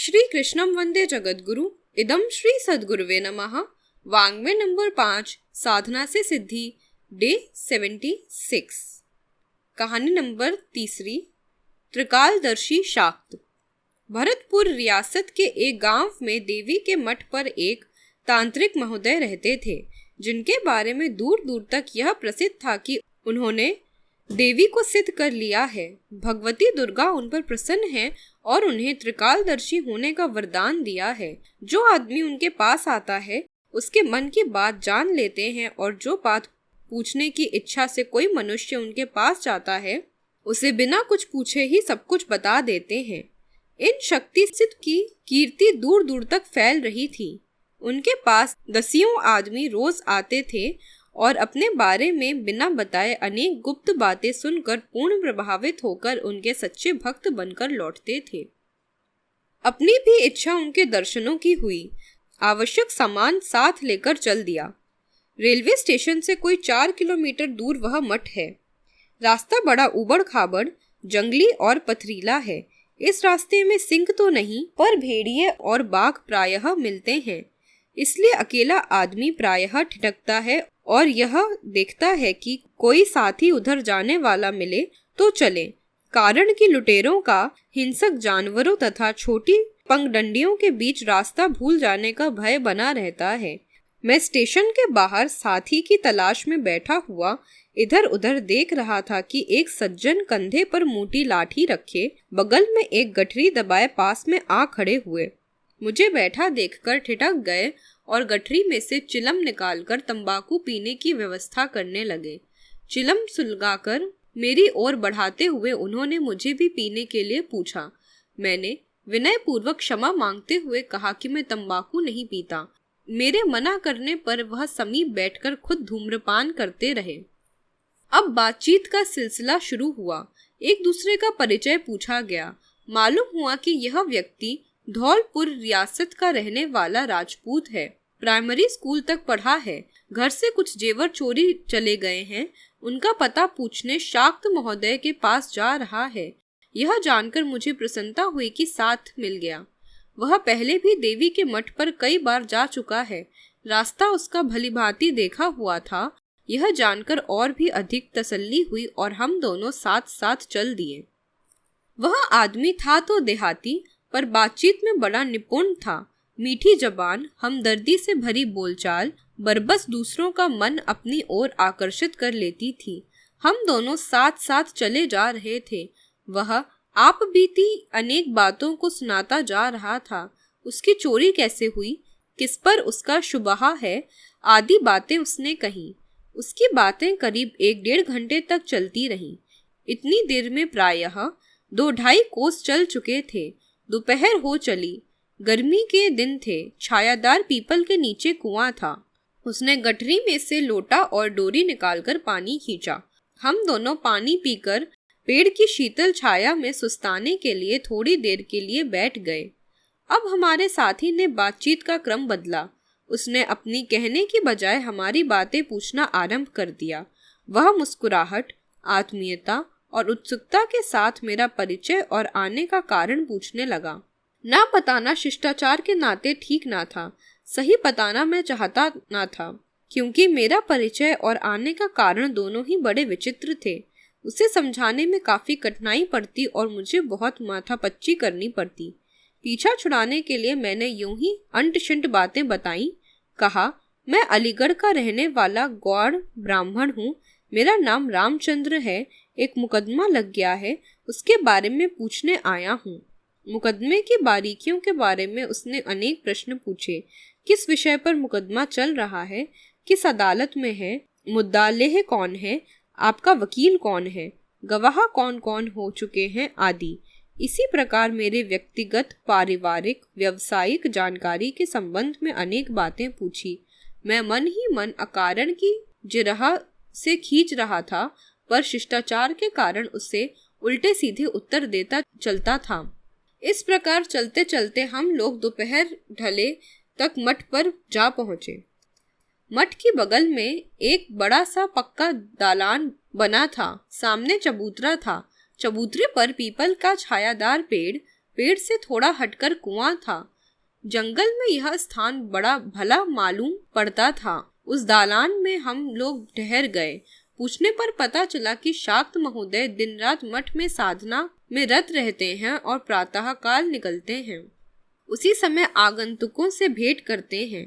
श्री कृष्णम वंदे जगद्गुरु। इदम श्री सद्गुरुवे नमः। वांग्मय नंबर 5, साधना से सिद्धि, डे 76। कहानी नंबर 3, त्रिकालदर्शी शाक्त। भरतपुर रियासत के एक गांव में देवी के मठ पर एक तांत्रिक महोदय रहते थे, जिनके बारे में दूर दूर तक यह प्रसिद्ध था कि उन्होंने देवी को सिद्ध कर लिया है। भगवती दुर्गा उन पर प्रसन्न है और उन्हें त्रिकालदर्शी होने का वरदान दिया है। जो आदमी उनके पास आता है उसके मन की बात जान लेते हैं, और जो बात पूछने की इच्छा से कोई मनुष्य उनके पास जाता है उसे बिना कुछ पूछे ही सब कुछ बता देते हैं। इन शक्ति सिद्ध की कीर्ति दूर दूर तक फैल रही थी। उनके पास दसियों आदमी रोज आते थे और अपने बारे में बिना बताए अनेक गुप्त बातें सुनकर पूर्ण प्रभावित होकर उनके सच्चे भक्त बनकर लौटते थे। अपनी भी इच्छा उनके दर्शनों की हुई। आवश्यक सामान साथ लेकर चल दिया। रेलवे स्टेशन से कोई 4 किलोमीटर दूर वह मठ है। रास्ता बड़ा उबड़ खाबड़, जंगली और पथरीला है। इस रास्ते में सिंह तो नहीं, पर भेड़िए और बाघ प्रायः मिलते हैं। इसलिए अकेला आदमी प्रायः ठिठकता है और यह देखता है कि कोई साथी उधर जाने वाला मिले तो चले, कारण कि लुटेरों का हिंसक जानवरों तथा छोटी पगडंडियों के बीच रास्ता भूल जाने का भय बना रहता है। मैं स्टेशन के बाहर साथी की तलाश में बैठा हुआ इधर उधर देख रहा था कि एक सज्जन कंधे पर मोटी लाठी रखे बगल में एक गठरी दबाए पास में आ खड़े हुए। मुझे बैठा देखकर ठिठक गए और गठरी में से चिलम निकालकर तंबाकू पीने की व्यवस्था करने लगे। चिलम सुलगाकर मेरी ओर बढ़ाते हुए उन्होंने मुझे भी पीने के लिए पूछा। मैंने विनय पूर्वक क्षमा मांगते हुए कहा कि मैं तंबाकू नहीं पीता। मेरे मना करने पर वह समीप बैठकर खुद धूम्रपान करते रहे। अब बातचीत का सिलसिला शुरू हुआ। एक दूसरे का परिचय पूछा गया। मालूम हुआ कि यह व्यक्ति धौलपुर रियासत का रहने वाला राजपूत है। प्राइमरी स्कूल तक पढ़ा है। घर से कुछ जेवर चोरी चले गए हैं। उनका पता पूछने शाक्त महोदय के पास जा रहा है। यह जानकर मुझे प्रसन्नता हुई कि साथ मिल गया। वह पहले भी देवी के मठ पर कई बार जा चुका है। रास्ता उसका भलीभांति देखा हुआ था। यह जानकर और भी अधिक तसल्ली हुई और हम दोनों साथ साथ चल दिए। वह आदमी था तो देहाती, पर बातचीत में बड़ा निपुण था। मीठी जबान, हमदर्दी से भरी बोलचाल बरबस दूसरों का मन अपनी ओर आकर्षित कर लेती थी। हम दोनों साथ साथ चले जा रहे थे। वह आप बीती अनेक बातों को सुनाता जा रहा था। उसकी चोरी कैसे हुई, किस पर उसका शुबहा है, आदि बातें उसने कही। उसकी बातें करीब 1-1.5 घंटे तक चलती रहीं। इतनी देर में प्रायः 2-2.5 कोस चल चुके थे। दोपहर हो चली। गर्मी के दिन थे। छायादार पीपल के नीचे कुआं था। उसने गठरी में से लोटा और डोरी निकालकर पानी खींचा। हम दोनों पानी पीकर पेड़ की शीतल छाया में सुस्ताने के लिए थोड़ी देर के लिए बैठ गए। अब हमारे साथी ने बातचीत का क्रम बदला। उसने अपनी कहने की बजाय हमारी बातें पूछना आरंभ कर दिया। वह मुस्कुराहट, आत्मीयता और उत्सुकता के साथ मेरा परिचय और आने का कारण पूछने लगा। ना बताना शिष्टाचार के नाते ठीक ना था। सही बताना मैं चाहता ना था, क्योंकि मेरा परिचय और आने का कारण दोनों ही बड़े विचित्र थे। उसे समझाने में काफी कठिनाई पड़ती और मुझे बहुत माथापच्ची करनी पड़ती। पीछा छुड़ाने के लिए मैंने यूं ही अंट-शंट बातें बताई। कहा, मैं अलीगढ़ का रहने वाला गौड़ ब्राह्मण हूँ। मेरा नाम रामचंद्र है। एक मुकदमा लग गया है, उसके बारे में पूछने आया हूँ। मुकदमे की बारीकियों के बारे में उसने अनेक प्रश्न पूछे। किस विषय पर मुकदमा चल रहा है, किस अदालत में है, मुद्दालेह कौन है, आपका वकील कौन है, गवाह कौन कौन हो चुके हैं, आदि। इसी प्रकार मेरे व्यक्तिगत, पारिवारिक, व्यावसायिक जानकारी के संबंध में अनेक बातें पूछी। मैं मन ही मन अकारण की जिरह से खींच रहा था, पर शिष्टाचार के कारण उसे उल्टे सीधे उत्तर देता चलता था। इस प्रकार चलते चलते हम लोग दोपहर ढले तक मठ पर जा पहुंचे। मठ के बगल में एक बड़ा सा पक्का दालान बना था। सामने चबूतरा था। चबूतरे पर पीपल का छायादार पेड़, पेड़ से थोड़ा हटकर कुआं था। जंगल में यह स्थान बड़ा भला मालूम पड़ता था। उस दालान में हम लोग ठहर गए। पूछने पर पता चला कि शाक्त महोदय दिन रात मठ में साधना में रत रहते हैं और प्रातः काल निकलते हैं। उसी समय आगंतुकों से भेंट करते हैं।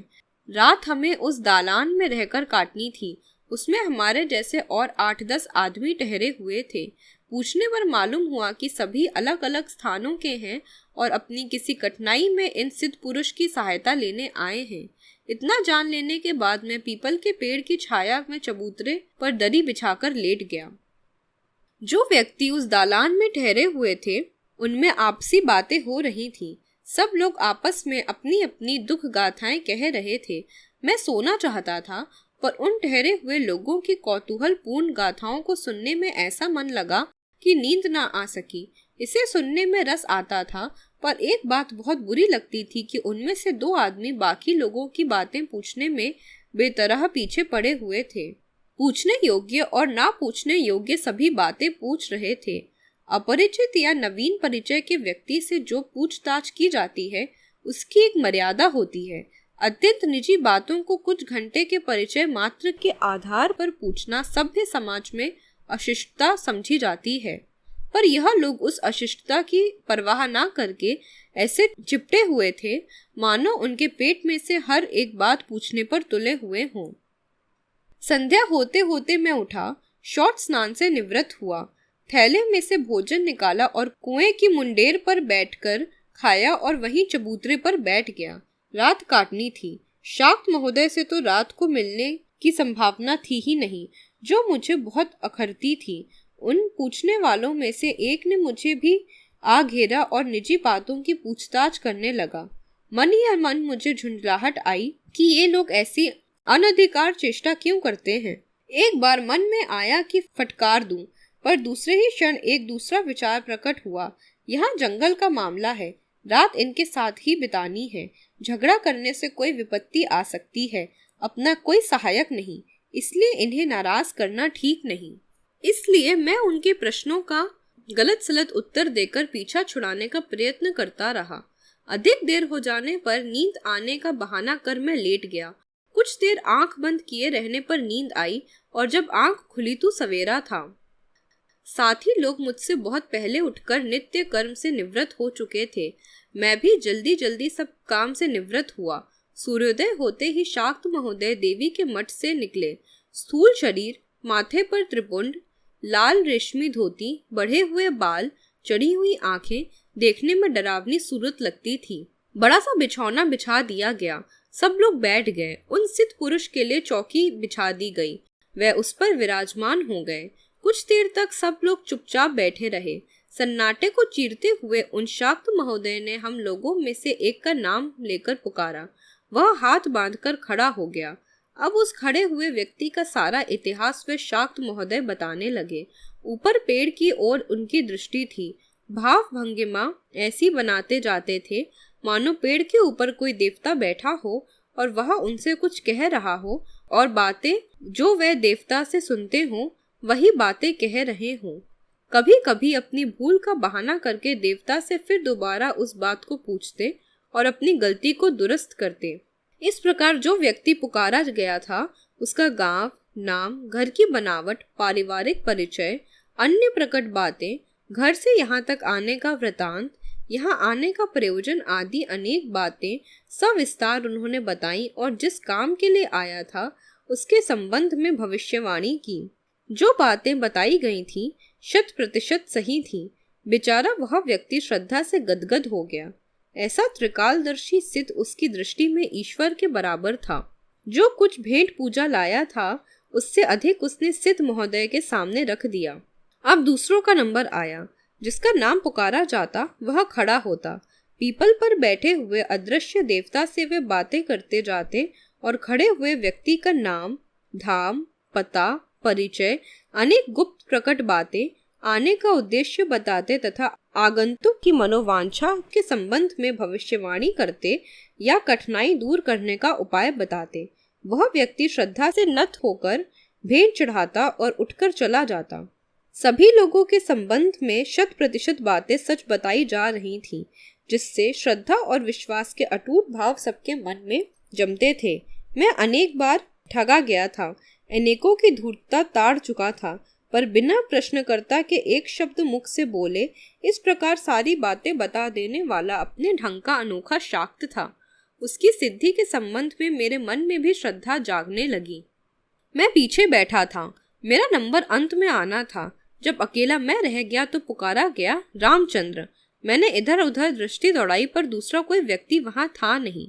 रात हमें उस दालान में रहकर काटनी थी। उसमें हमारे जैसे और 8-10 आदमी ठहरे हुए थे। पूछने पर मालूम हुआ कि सभी अलग अलग स्थानों के हैं और अपनी किसी कठिनाई में इन सिद्ध पुरुष की सहायता लेने आए हैं। इतना जान लेने के बाद मैं पीपल के पेड़ की छाया में चबूतरे पर दरी बिछाकर लेट गया। जो व्यक्ति उस दालान में ठहरे हुए थे उनमें आपसी बातें हो रही थी। सब लोग आपस में अपनी अपनी दुख गाथाएं कह रहे थे। मैं सोना चाहता था, पर उन ठहरे हुए लोगों की कौतूहल पूर्ण गाथाओं को सुनने में ऐसा मन लगा कि नींद ना आ सकी। इसे सुनने में रस आता था, पर एक बात बहुत बुरी लगती थी कि उनमें से 2 आदमी बाकी लोगों की बातें पूछने में बेतरह पीछे पड़े हुए थे। पूछने योग्य और ना पूछने योग्य सभी बातें पूछ रहे थे। अपरिचित या नवीन परिचय के व्यक्ति से जो पूछताछ की जाती है उसकी एक मर्यादा होती है। अत्यंत निजी बातों को कुछ घंटे के परिचय मात्र के आधार पर पूछना सभ्य समाज में अशिष्टता समझी जाती है, पर यह लोग उस अशिष्टता की परवाह ना करके ऐसे चिपटे हुए थे मानो उनके पेट में से हर एक बात पूछने पर तुले हुए हों। संध्या होते होते मैं उठा, शौच स्नान से निवृत्त हुआ, थैले में से भोजन निकाला और कुएं की मुंडेर पर बैठकर खाया और वहीं चबूतरे पर बैठ गया। रात काटनी थी। शाक्त महोदय से तो रात को मिलने की संभावना थी ही नहीं, जो मुझे बहुत अखरती थी। उन पूछने वालों में से एक ने मुझे भी आ घेरा और निजी बातों की पूछताछ करने लगा। मन ही मन मुझे झुंझलाहट आई कि ये लोग ऐसी अनधिकार चेष्टा क्यों करते हैं। एक बार मन में आया कि फटकार दूं, पर दूसरे ही क्षण एक दूसरा विचार प्रकट हुआ। यहाँ जंगल का मामला है, रात इनके साथ ही बितानी है। झगड़ा करने से कोई विपत्ति आ सकती है, अपना कोई सहायक नहीं, इसलिए इन्हें नाराज करना ठीक नहीं। इसलिए मैं उनके प्रश्नों का गलत सलत उत्तर देकर पीछा छुड़ाने का प्रयत्न करता रहा। अधिक देर हो जाने पर नींद आने का बहाना कर मैं लेट गया। कुछ देर आंख बंद किए रहने पर नींद आई और जब आंख खुली तो सवेरा था। साथी लोग मुझसे बहुत पहले उठकर नित्य कर्म से निवृत्त हो चुके थे। मैं भी जल्दी जल्दी सब काम से निवृत्त हुआ। सूर्योदय होते ही शाक्त महोदय देवी के मठ से निकले। स्थूल शरीर, माथे पर त्रिपुंड, लाल रेशमी धोती, बढ़े हुए बाल, चढ़ी हुई आंखें, देखने में डरावनी सूरत लगती थी। बड़ा सा बिछौना बिछा दिया गया। सब लोग बैठ गए। उन सिद्ध पुरुष के लिए चौकी बिछा दी गई। वह उस पर विराजमान हो गए। कुछ देर तक सब लोग चुपचाप बैठे रहे। सन्नाटे को चीरते हुए उन शाक्त महोदय ने हम लोगों में से एक का नाम लेकर पुकारा। वह हाथ बांधकर खड़ा हो गया। अब उस खड़े हुए व्यक्ति का सारा इतिहास वे शाक्त महोदय बताने लगे। ऊपर पेड़ की ओर उनकी दृष्टि थी। भाव भंगिमा ऐसी बनाते जाते थे मानो पेड़ के ऊपर कोई देवता बैठा हो और वह उनसे कुछ कह रहा हो और बातें जो वह देवता से सुनते हों वही बातें कह रहे हों। कभी कभी अपनी भूल का बहाना करके देवता से फिर दोबारा उस बात को पूछते और अपनी गलती को दुरुस्त करते। इस प्रकार जो व्यक्ति पुकारा गया था उसका गांव, नाम, घर की बनावट, पारिवारिक परिचय, अन्य प्रकट बातें, घर से यहाँ तक आने का वृतांत, यहाँ आने का प्रयोजन आदि अनेक बातें सविस्तार उन्होंने बताई और जिस काम के लिए आया था उसके संबंध में भविष्यवाणी की। जो बातें बताई गई थी 100% सही थी। बेचारा वह व्यक्ति श्रद्धा से गदगद हो गया। ऐसा त्रिकालदर्शी सिद्ध उसकी दृष्टि में ईश्वर के बराबर था। जो कुछ भेंट पूजा लाया था उससे अधिक उसने सिद्ध महोदय के सामने रख दिया। अब दूसरों का नंबर आया। जिसका नाम पुकारा जाता वह खड़ा होता। पीपल पर बैठे हुए अदृश्य देवता से वे बातें करते जाते और खड़े हुए व्यक्ति का नाम, धाम, पता, परिचय, अनेक गुप्त प्रकट बातें, आने का उद्देश्य बताते तथा आगंतुक की मनोवांछा के संबंध में भविष्यवाणी करते या कठिनाई दूर करने का उपाय बताते। वह व्यक्ति श्रद्धा से नत होकर भेंट चढ़ाता और उठकर चला जाता। सभी लोगों के संबंध में 100% बातें सच बताई जा रही थीं, जिससे श्रद्धा और विश्वास के अटूट भाव सबके मन में जमते थे। मैं अनेक बार ठगा गया था, अनेकों की धूर्तता ताड़ चुका था, पर बिना प्रश्नकर्ता के एक शब्द मुख से बोले इस प्रकार सारी बातें बता देने वाला अपने ढंग का अनोखा शाक्त था। उसकी सिद्धि के संबंध में मेरे मन में भी श्रद्धा जागने लगी। मैं पीछे बैठा था, मेरा नंबर अंत में आना था। जब अकेला मैं रह गया तो पुकारा गया, रामचंद्र। मैंने इधर उधर दृष्टि दौड़ाई, पर दूसरा कोई व्यक्ति वहां था नहीं।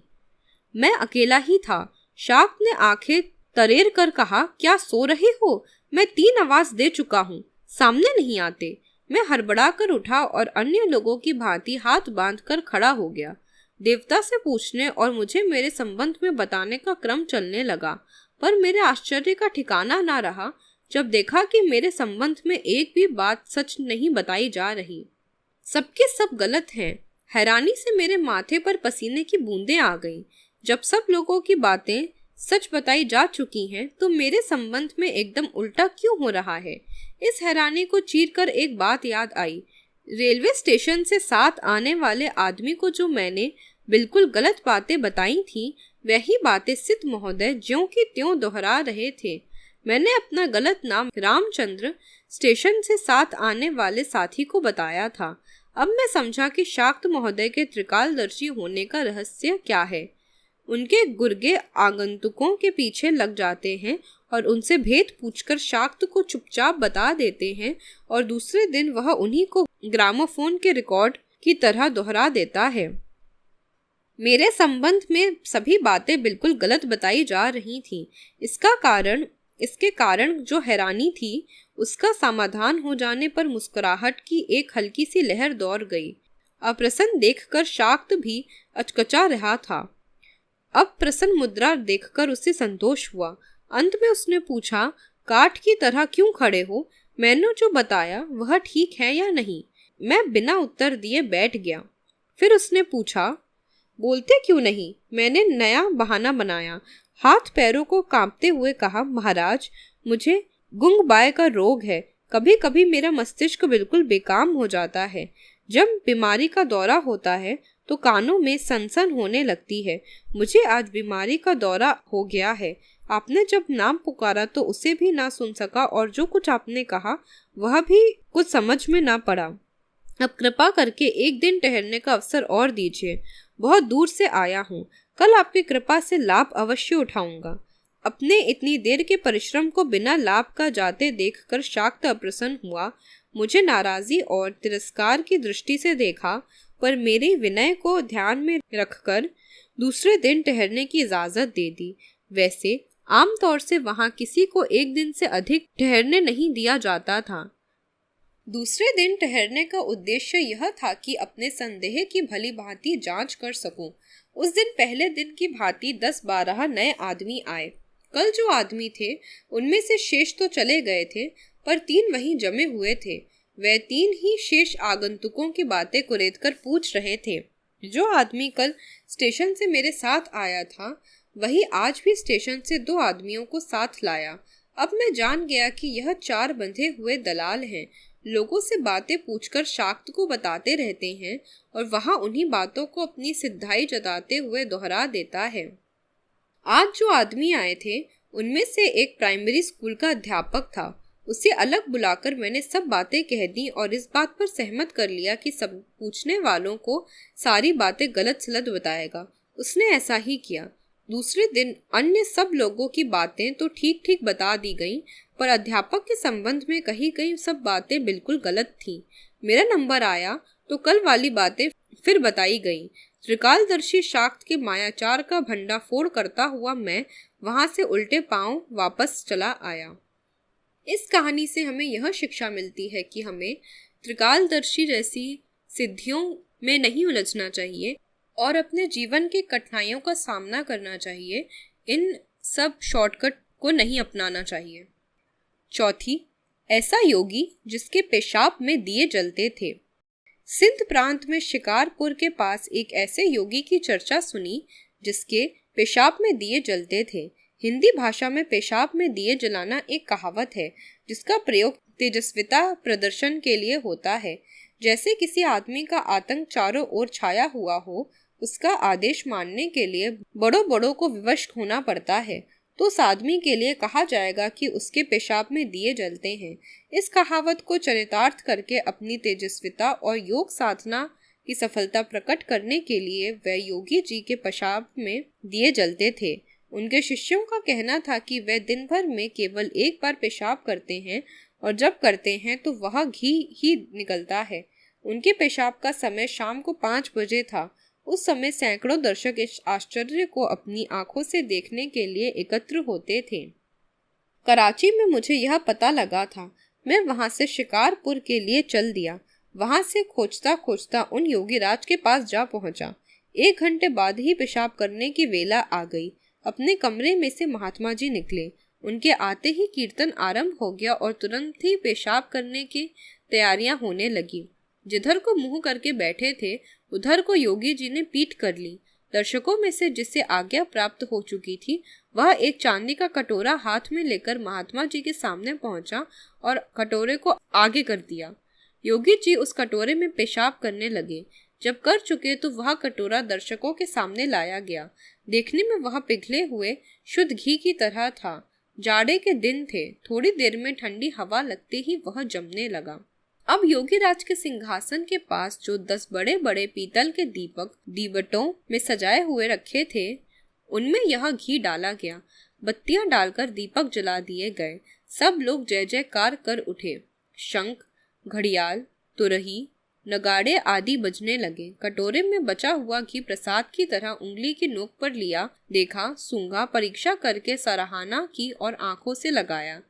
मैं अकेला ही था। शाक्त ने आंखें तरेर कर कहा, क्या सो रहे हो? मैं 3 आवाज दे चुका हूँ, सामने नहीं आते। मैं हड़बड़ा कर उठा और अन्य लोगों की भांति हाथ बांध कर खड़ा हो गया। देवता से पूछने और मुझे मेरे संबंध में बताने का क्रम चलने लगा, पर मेरे आश्चर्य का ठिकाना ना रहा जब देखा कि मेरे संबंध में एक भी बात सच नहीं बताई जा रही। सबके सब गलत हैं। हैरानी से मेरे माथे पर पसीने की बूंदें आ गईं। जब सब लोगों की बातें सच बताई जा चुकी हैं, तो मेरे संबंध में एकदम उल्टा क्यों हो रहा है? इस हैरानी को चीर कर एक बात याद आई। रेलवे स्टेशन से साथ आने वाले आदमी को जो मैंने बिल्कुल गलत बातें बताई थी, वही बातें सिद्ध महोदय ज्यों की त्यों दोहरा रहे थे। मैंने अपना गलत नाम रामचंद्र स्टेशन से साथ आने वाले साथी को बताया था। अब मैं समझा कि शाक्त महोदय के त्रिकालदर्शी होने का रहस्य क्या है। उनके गुर्गे आगंतुकों के पीछे लग जाते हैं और उनसे भेद पूछकर शाक्त को चुपचाप बता देते हैं, और दूसरे दिन वह उन्हीं को ग्रामोफोन के रिकॉर्ड की तरह दोहरा देता है। मेरे संबंध में सभी बातें बिल्कुल गलत बताई जा रही थीं। इसके कारण जो हैरानी थी, उसका समाधान हो जाने पर मुस्कुराहट की एक हल्की सी लहर दौड़ गई। अप्रसन्न देखकर शाक्त भी अचकचा रहा था। अब प्रसन्न मुद्रा देखकर उसे संतोष हुआ। अंत में उसने पूछा, काठ की तरह क्यों खड़े हो? मैंने जो बताया वह ठीक है या नहीं? मैं बिना उत्तर दिए बैठ गया। फिर उसने पूछा, बोलते क्यों नहीं? मैंने नया बहाना बनाया। हाथ पैरों को कांपते हुए कहा, महाराज, मुझे गुंगबाय का रोग है। कभी कभी मेरा मस्तिष्क बिल्कुल बेकाम हो जाता है। जब बीमारी का दौरा होता है तो कानों में सनसन होने लगती है। मुझे आज बीमारी का दौरा हो गया है। आपने जब नाम पुकारा तो उसे भी ना सुन सका, और जो कुछ आपने कहा वह भी कुछ समझ में ना पड़ा। अब कृपा करके एक दिन ठहरने का अवसर और दीजिए। बहुत दूर से आया हूँ, कल आपकी कृपा से लाभ अवश्य उठाऊंगा। अपने इतनी देर के परिश्रम को बिना लाभ का जाते देखकर शाक्त अप्रसन्न हुआ। मुझे नाराजी और तिरस्कार की दृष्टि से देखा, पर मेरे विनय को ध्यान में रखकर दूसरे दिन ठहरने की इजाजत दे दी। वैसे आमतौर से वहां किसी को एक दिन से अधिक ठहरने नहीं दिया जाता था। दूसरे दिन ठहरने का उद्देश्य यह था कि अपने संदेह की भली भांति जांच कर सकूं। उस दिन पहले दिन की भांति 10-12 नए आदमी आए। कल जो आदमी थे उनमें से शेष तो चले गए थे, पर 3 वहीं जमे हुए थे। वे 3 ही शेष आगंतुकों की बातें कुरेदकर पूछ रहे थे। जो आदमी कल स्टेशन से मेरे साथ आया था, वही आज भी स्टेशन से 2 आदमियों को साथ लाया। अब मैं जान गया कि यह 4 बंधे हुए दलाल हैं। लोगों से बातें पूछकर शाक्त को बताते रहते हैं और वहां उन्हीं बातों को अपनी सिद्धाई जताते हुए दोहरा देता है। आज जो आदमी आए थे उनमें से एक प्राइमरी स्कूल का अध्यापक था। उसे अलग बुलाकर मैंने सब बातें कह दी और इस बात पर सहमत कर लिया कि सब पूछने वालों को सारी बातें गलत सलत बताएगा। उसने ऐसा ही किया। दूसरे दिन अन्य सब लोगों की बातें तो ठीक ठीक बता दी गईं, पर अध्यापक के संबंध में कही गई सब बातें बिल्कुल गलत थीं। मेरा नंबर आया तो कल वाली बातें फिर बताई गईं। त्रिकालदर्शी शाक्त के मायाचार का भंडाफोड़ करता हुआ मैं वहां से उल्टे पांव वापस चला आया। इस कहानी से हमें यह शिक्षा मिलती है कि हमें त्रिकालदर्शी जैसी सिद्धियों में नहीं उलझना चाहिए और अपने जीवन की कठिनाइयों का सामना करना चाहिए। इन सब शॉर्टकट को नहीं अपनाना चाहिए। चौथी, ऐसा योगी जिसके पेशाब में दिए जलते थे। सिंध प्रांत में शिकारपुर के पास एक ऐसे योगी की चर्चा सुनी जिसके पेशाब में दिए जलते थे। हिंदी भाषा में पेशाब में दिए जलाना एक कहावत है जिसका प्रयोग तेजस्विता प्रदर्शन के लिए होता है। जैसे किसी आदमी का आतंक चारों ओर छाया हुआ हो, उसका आदेश मानने के लिए बड़ों बड़ों को विवश होना पड़ता है, तो उस आदमी के लिए कहा जाएगा कि उसके पेशाब में दिए जलते हैं। इस कहावत को चरितार्थ करके अपनी तेजस्विता और योग साधना की सफलता प्रकट करने के लिए वह योगी जी के पेशाब में दिए जलते थे। उनके शिष्यों का कहना था कि वह दिन भर में केवल एक बार पेशाब करते हैं और जब करते हैं तो वह घी ही निकलता है। उनके पेशाब का समय शाम को 5 बजे था। उस समय सैकड़ों दर्शक इस आश्चर्य को अपनी आंखों से देखने के लिए एकत्र होते थे। कराची में मुझे यह पता लगा था। मैं वहां से शिकारपुर के लिए चल दिया। वहां से खोजता खोजता उन योगीराज के पास जा पहुंचा। 1 घंटे बाद ही पेशाब करने की वेला आ गई। अपने कमरे में से महात्मा जी निकले। उनके आते ही कीर्तन आरंभ हो गया और तुरंत ही पेशाब करने की तैयारियां होने लगी। जिधर को मुंह करके बैठे थे उधर को योगी जी ने पीठ कर ली। दर्शकों में से जिसे आज्ञा प्राप्त हो चुकी थी वह एक चांदी का कटोरा हाथ में लेकर महात्मा जी के सामने पहुंचा और कटोरे को आगे कर दिया। योगी जी उस कटोरे में पेशाब करने लगे। जब कर चुके तो वह कटोरा दर्शकों के सामने लाया गया। देखने में वह पिघले हुए शुद्ध घी की तरह था। जाड़े के दिन थे। थोड़ी देर में ठंडी हवा लगते ही वह जमने लगा। अब योगीराज के सिंहासन के पास जो 10 बड़े बड़े पीतल के दीपक दीवटों में सजाए हुए रखे थे उनमें यह घी डाला गया। बत्तियां डालकर दीपक जला दिए गए। सब लोग जय जयकार कर उठे। शंख, घड़ियाल, तुरही, नगाड़े आदि बजने लगे। कटोरे में बचा हुआ घी प्रसाद की तरह उंगली की नोक पर लिया, देखा, सूंघा, परीक्षा करके सराहना की और आंखों से लगाया।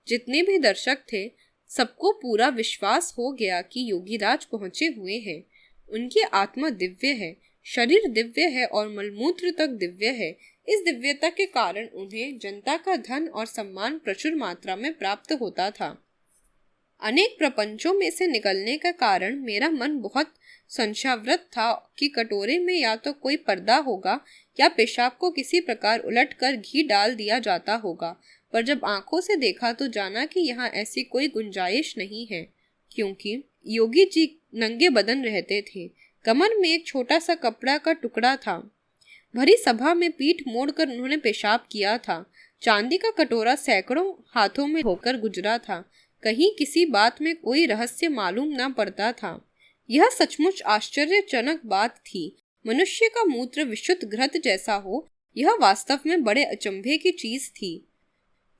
जितने भी दर्शक थे सबको पूरा विश्वास हो गया कि योगीराज पहुंचे हुए हैं। उनकी आत्मा दिव्य है, शरीर दिव्य है और मलमूत्र तक दिव्य है। इस दिव्यता के कारण उन्हें जनता का धन और सम्मान प्रचुर मात्रा में प्राप्त होता था। अनेक प्रपंचों में से निकलने का कारण मेरा मन बहुत संशयाव्रत था कि कटोरे में या तो कोई पर्दा होगा या पेशाब को किसी प्रकार उलटकर घी डाल दिया जाता होगा। पर जब आंखों से देखा तो जाना कि यहाँ ऐसी कोई गुंजाइश नहीं है, क्योंकि योगी जी नंगे बदन रहते थे। कमर में एक छोटा सा कपड़ा का टुकड़ा था। भरी सभा में पीठ मोड़कर उन्होंने पेशाब किया था। चांदी का कटोरा सैकड़ों हाथों में होकर गुजरा था। कहीं किसी बात में कोई रहस्य मालूम न पड़ता था। यह सचमुच आश्चर्यजनक बात थी। मनुष्य का मूत्र विशुद्ध घृत जैसा हो, यह वास्तव में बड़े अचंभे की चीज थी।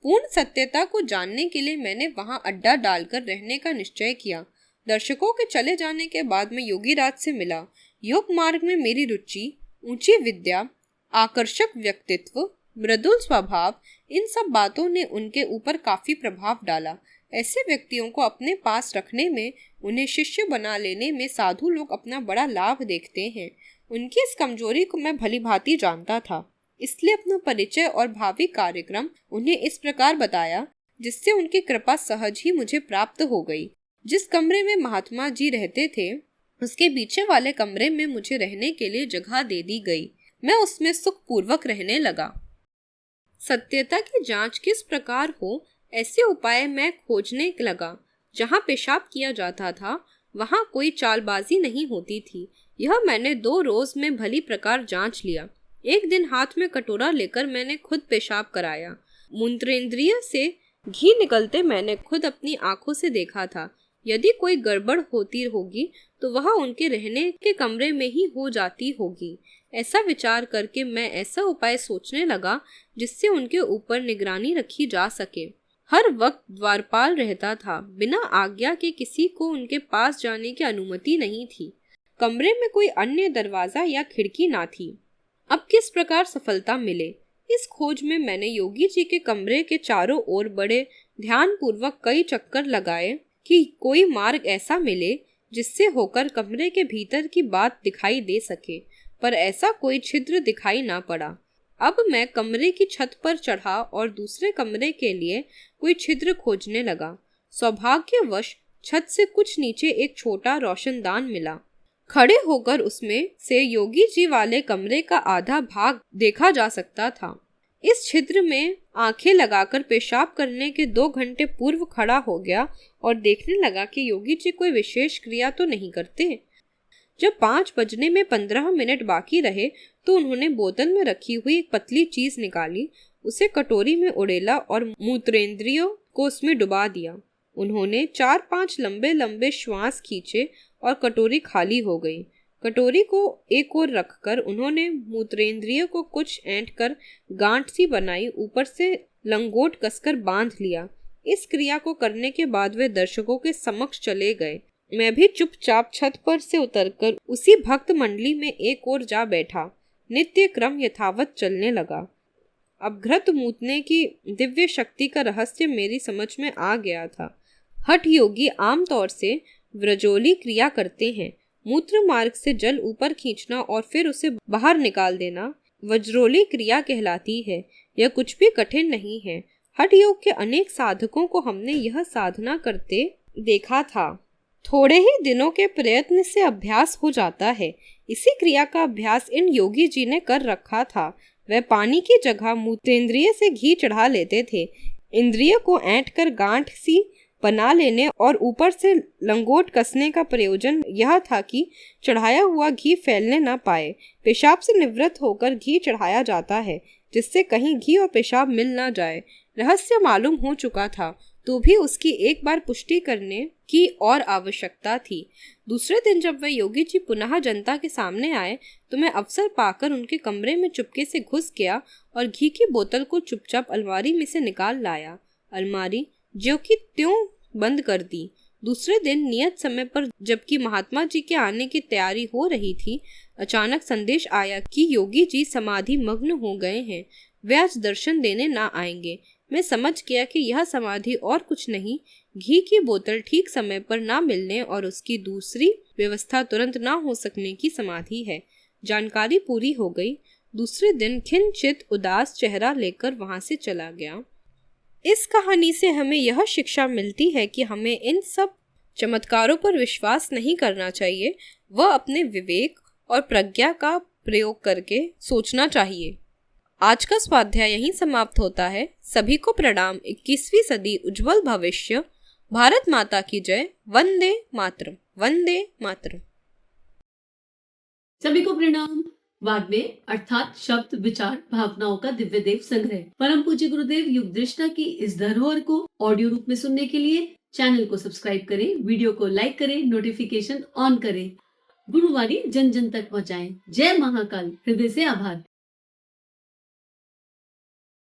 पूर्ण सत्यता को जानने के लिए मैंने वहां अड्डा डालकर रहने का निश्चय किया। दर्शकों के चले जाने के बाद मैं योगीराज से मिला। योग मार्ग में मेरी रुचि, ऊंची विद्या, आकर्षक व्यक्तित्व, मृदुल स्वभाव, इन सब बातों ने उनके ऊपर काफी प्रभाव डाला। ऐसे व्यक्तियों को अपने पास रखने में, उन्हें शिष्य बना लेने में साधु लोग अपना बड़ा लाभ देखते हैं। उनकी इस कमजोरी को मैं भली भांति जानता था, इसलिए अपना परिचय और भावी कार्यक्रम उन्हें इस प्रकार बताया जिससे उनकी कृपा सहज ही मुझे प्राप्त हो गई। जिस कमरे में महात्मा जी रहते थे उसके पीछे वाले कमरे में मुझे रहने के लिए जगह दे दी गई। मैं उसमें सुख पूर्वक रहने लगा। सत्यता की जांच किस प्रकार हो ऐसे उपाय मैं खोजने लगा। जहाँ पेशाब किया जाता था वहाँ कोई चालबाजी नहीं होती थी। यह मैंने 2 रोज में भली प्रकार जांच लिया। एक दिन हाथ में कटोरा लेकर मैंने खुद पेशाब कराया। मूत्रेंद्रिय से घी निकलते मैंने खुद अपनी आंखों से देखा था। यदि कोई गड़बड़ होती होगी तो वह उनके रहने के कमरे में ही हो जाती होगी। ऐसा विचार करके मैं ऐसा उपाय सोचने लगा जिससे उनके ऊपर निगरानी रखी जा सके। हर वक्त द्वारपाल रहता था। बिना आज्ञा के किसी को उनके पास जाने की अनुमति नहीं थी। कमरे में कोई अन्य दरवाजा या खिड़की ना थी। अब किस प्रकार सफलता मिले, इस खोज में मैंने योगी जी के कमरे के चारों ओर बड़े ध्यान पूर्वक कई चक्कर लगाए कि कोई मार्ग ऐसा मिले जिससे होकर कमरे के भीतर की बात दिखाई दे सके, पर ऐसा कोई छिद्र दिखाई ना पड़ा। अब मैं कमरे की छत पर चढ़ा और दूसरे कमरे के लिए कोई छिद्र खोजने लगा। सौभाग्यवश छत से कुछ नीचे एक छोटा रोशनदान मिला। खड़े होकर उसमें से योगी जी वाले कमरे का आधा भाग देखा जा सकता था। इस छिद्र में आंखें लगाकर पेशाब करने के 2 घंटे पूर्व खड़ा हो गया और देखने लगा कि योगी जी कोई विशेष क्रिया तो नहीं करते। जब 5 बजने में 15 मिनट बाकी रहे तो उन्होंने बोतल में रखी हुई एक पतली चीज निकाली, उसे कटोरी में उड़ेला और मूत्रेंद्रियों को उसमें डुबा दिया। उन्होंने 4-5 लंबे लंबे श्वास खींचे और कटोरी खाली हो गई। कटोरी को एक ओर रखकर उन्होंने मूत्रेंद्रिय को कुछ ऐंठ कर गांठ सी बनाई, ऊपर से लंगोट कसकर बांध लिया। इस क्रिया को करने के बाद वे दर्शकों के समक्ष चले गए। मैं भी चुपचाप छत पर से उतरकर उसी भक्त मंडली में एक ओर जा बैठा। नित्य क्रम यथावत चलने लगा। अब घृत मूतने की दिव्य शक्ति का रहस्य मेरी समझ में आ गया था। हठ योगी आमतौर से व्रजोली क्रिया करते हैं। मूत्र मार्ग से जल ऊपर खींचना और फिर उसे बाहर निकाल देना वज्रोली क्रिया कहलाती है। यह कुछ भी कठिन नहीं है। हठ योग के अनेक साधकों को हमने यह साधना करते देखा था। थोड़े ही दिनों के प्रयत्न से अभ्यास हो जाता है। इसी क्रिया का अभ्यास इन योगी जी ने कर रखा था। वह पानी की जगह मूत्रेंद्रिय से घी चढ़ा लेते थे। इंद्रिय को ऐंठ कर गांठ सी बना लेने और ऊपर से लंगोट कसने का प्रयोजन यह था कि चढ़ाया हुआ घी फैलने न पाए। पेशाब से निवृत्त होकर घी चढ़ाया जाता है, जिससे कहीं घी और पेशाब मिल न जाए। रहस्य मालूम हो चुका था, तो भी उसकी एक बार पुष्टि करने की और आवश्यकता थी। दूसरे दिन जब वह योगी जी पुनः जनता के सामने आए तो मैं अवसर पाकर उनके कमरे में चुपके से घुस गया और घी की बोतल को चुपचाप अलमारी में से निकाल लाया। अलमारी जो कि त्यों बंद कर दी। दूसरे दिन नियत समय पर जबकि महात्मा जी के आने की तैयारी हो रही थी, अचानक संदेश आया कि योगी जी समाधि मग्न हो गए हैं। वे आज दर्शन देने ना आएंगे। मैं समझ गया कि यह समाधि और कुछ नहीं, घी की बोतल ठीक समय पर ना मिलने और उसकी दूसरी व्यवस्था तुरंत ना हो सकने की समाधि है। जानकारी पूरी हो गई। दूसरे दिन खिंचित उदास चेहरा लेकर वहां से चला गया। इस कहानी से हमें यह शिक्षा मिलती है कि हमें इन सब चमत्कारों पर विश्वास नहीं करना चाहिए। वह अपने विवेक और प्रज्ञा का प्रयोग करके सोचना चाहिए। आज का स्वाध्याय यहीं समाप्त होता है। सभी को प्रणाम। 21वीं सदी उज्जवल भविष्य। भारत माता की जय। वंदे मातरम। वंदे मातरम। सभी को प्रणाम। वाग्देव अर्थात शब्द, विचार, भावनाओं का दिव्य देव संग्रह परम पूज्य गुरुदेव युग दृष्टा की इस धरोहर को ऑडियो रूप में सुनने के लिए चैनल को सब्सक्राइब करें, वीडियो को लाइक करें, नोटिफिकेशन ऑन करें, गुरुवाणी जन जन तक पहुँचाएं। जय महाकाल। हृदय से आभार।